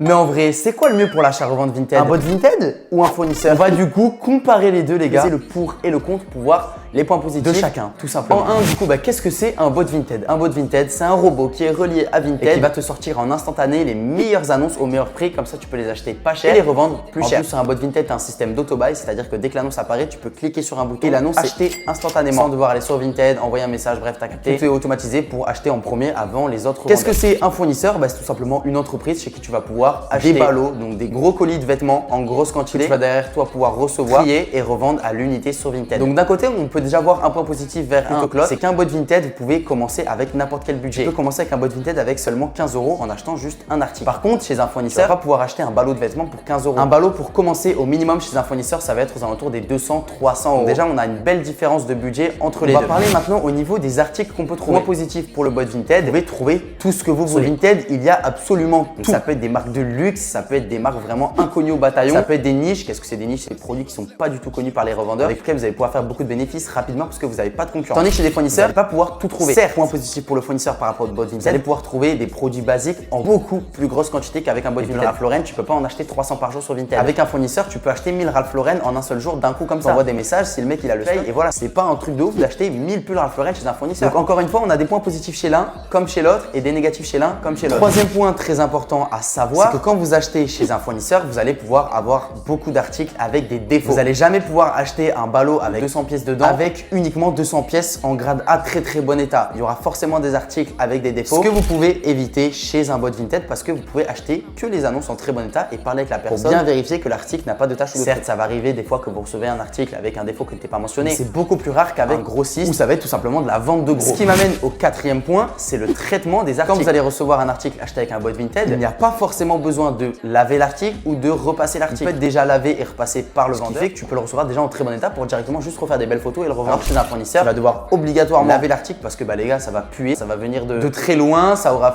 Mais en vrai, c'est quoi le mieux pour l'achat-revente Vinted? Un bot Vinted ou un fournisseur? On va du coup comparer les deux, les gars. C'est le pour et le contre pour voir les points positifs de chacun, tout simplement. En un, du coup, qu'est-ce que c'est un bot Vinted? Un bot Vinted, c'est un robot qui est relié à Vinted et qui va te sortir en instantané les meilleures annonces au meilleur prix. Comme ça, tu peux les acheter pas cher et les revendre plus cher. En plus, sur un bot Vinted, tu as un système d'auto-buy, c'est-à-dire que dès que l'annonce apparaît, tu peux cliquer sur un bouton et l'annonce acheter instantanément sans devoir aller sur Vinted, envoyer un message, bref, t'as capté. Tout est automatisé pour acheter en premier avant les autres. Qu'est-ce que c'est un fournisseur? C'est tout simplement une entreprise chez qui tu vas pouvoir acheter des ballots, donc des gros colis de vêtements en grosse quantité. Tu vas derrière toi pouvoir recevoir, trier et revendre à l'unité sur Vinted. Donc d'un côté, on peut déjà voir un point positif vers un c'est qu'un bot Vinted, vous pouvez commencer avec n'importe quel budget. Tu peux commencer avec un bot Vinted avec seulement 15 € en achetant juste un article. Par contre, chez un fournisseur, tu vas pas pouvoir acheter un ballot de vêtements pour 15 €. Un ballot pour commencer au minimum chez un fournisseur, ça va être aux alentours des 200-300 €. Déjà, on a une belle différence de budget entre les deux. On va parler maintenant au niveau des articles qu'on peut trouver. Point positif pour le bot Vinted, vous pouvez trouver tout ce que vous voulez. Sur Vinted, il y a absolument tout. Ça peut être des marques de luxe, ça peut être des marques vraiment inconnues au bataillon, ça peut être des niches. Qu'est-ce que c'est des niches? C'est des produits qui sont pas du tout connus par les revendeurs, avec lesquels vous allez pouvoir faire beaucoup de bénéfices rapidement parce que vous n'avez pas de concurrence. Tandis que chez des fournisseurs, vous n'allez pas pouvoir tout trouver. Certes, point positif pour le fournisseur par rapport au bot Vinted, vous allez pouvoir trouver des produits basiques en beaucoup plus grosse quantité qu'avec un bot Vinted. Ralph Lauren, tu peux pas en acheter 300 par jour sur Vinted. Avec un fournisseur, tu peux acheter 1000 Ralph Lauren en un seul jour d'un coup comme ça. On envoie des messages si le mec il a le paye et voilà, c'est pas un truc de ouf d'acheter 1000 pulls Ralph Lauren chez un fournisseur. Donc encore une fois, on a des points positifs chez l'un comme chez l'autre et des négatifs chez l'un comme chez l'autre. Troisième point très important à savoir, c'est que quand vous achetez chez un fournisseur, vous allez pouvoir avoir beaucoup d'articles avec des défauts. Vous n'allez jamais pouvoir acheter un ballot avec 200 pièces dedans avec uniquement 200 pièces en grade A très bon état. Il y aura forcément des articles avec des défauts, ce que vous pouvez éviter chez un bot Vinted parce que vous pouvez acheter que les annonces en très bon état et parler avec la personne pour bien vérifier que l'article n'a pas de tache ou de Certes, ça va arriver des fois que vous recevez un article avec un défaut qui n'était pas mentionné. C'est beaucoup plus rare qu'avec un grossiste où ça va être tout simplement de la vente de gros. Ce qui m'amène au quatrième point, c'est le traitement des articles. Quand vous allez recevoir un article acheté avec un bot Vinted, il n'y a pas forcément besoin de laver l'article ou de repasser l'article. Il peut être déjà lavé et repassé par le vendeur, ce qui fait que tu peux le recevoir déjà en très bon état pour directement juste refaire des belles photos et le revendre. Chez un fournisseur, tu vas devoir obligatoirement laver l'article parce que les gars, ça va puer, ça va venir de très loin, ça aura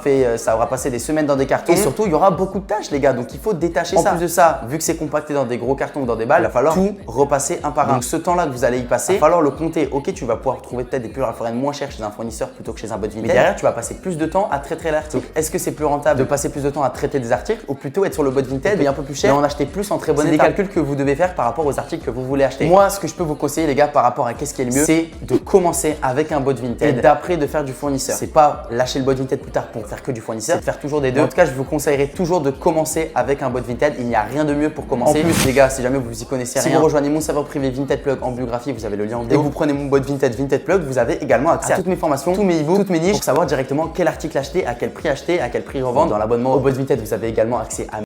passé des semaines dans des cartons et surtout il y aura beaucoup de tâches les gars, donc il faut détacher ça. En plus de ça, vu que c'est compacté dans des gros cartons ou dans des balles, il va falloir tout repasser un par un. Donc ce temps-là que vous allez y passer, il va falloir le compter. Ok, tu vas pouvoir trouver peut-être des pulls Ralph Lauren moins chers chez un fournisseur plutôt que chez un bot Vinted, mais derrière tu vas passer plus de temps à traiter l'article. Est-ce que c'est plus rentable de passer plus de temps à traiter des articles ou plutôt être sur le bot Vinted et un peu plus cher et en acheter plus en très bon état? C'est des calculs que vous devez faire par rapport aux articles que vous voulez acheter. Moi, ce que je peux vous conseiller les gars par rapport à qu'est-ce qui est le mieux, c'est de commencer avec un bot Vinted et d'après de faire du fournisseur. C'est pas lâcher le bot Vinted plus tard pour faire que du fournisseur, c'est de faire toujours des deux. En tout cas, je vous conseillerais toujours de commencer avec un bot Vinted. Il n'y a rien de mieux pour commencer. En plus, les gars, si jamais vous y connaissez rien, si vous rejoignez mon serveur privé Vinted Plug en biographie, vous avez le lien en vidéo. Dès que vous prenez mon bot Vinted Plug, vous avez également accès à toutes mes formations, tous mes e-books, toutes mes niches pour savoir directement quel article acheter, à quel prix revendre. Dans l'abonnement au bot Vinted, vous avez également accès à